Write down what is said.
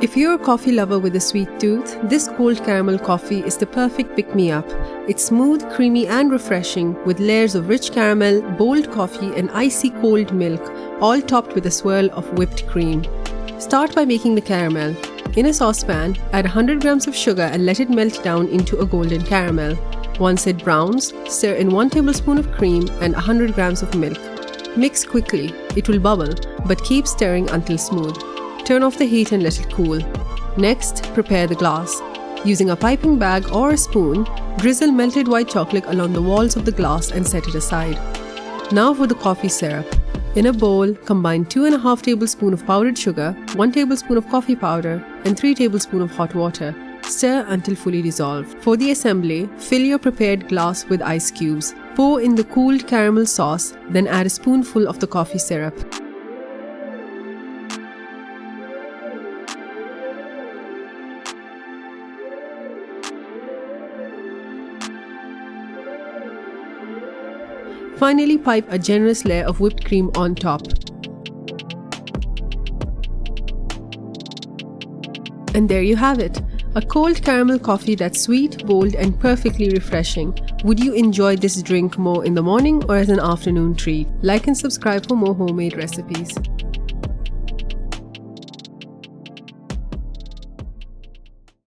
If you're a coffee lover with a sweet tooth, this cold caramel coffee is the perfect pick-me-up. It's smooth, creamy and refreshing with layers of rich caramel, bold coffee and icy cold milk, all topped with a swirl of whipped cream. Start by making the caramel. In a saucepan, add 100 grams of sugar and let it melt down into a golden caramel. Once it browns, stir in 1 tablespoon of cream and 100 grams of milk. Mix quickly, it will bubble, but keep stirring until smooth. Turn off the heat and let it cool. Next, prepare the glass. Using a piping bag or a spoon, drizzle melted white chocolate along the walls of the glass and set it aside. Now for the coffee syrup. In a bowl, combine 2½ tablespoons of powdered sugar, 1 tablespoon of coffee powder, and 3 tablespoons of hot water. Stir until fully dissolved. For the assembly, fill your prepared glass with ice cubes. Pour in the cooled caramel sauce, then add a spoonful of the coffee syrup. Finally, pipe a generous layer of whipped cream on top. And there you have it, a cold caramel coffee that's sweet, bold and perfectly refreshing. Would you enjoy this drink more in the morning or as an afternoon treat? Like and subscribe for more homemade recipes.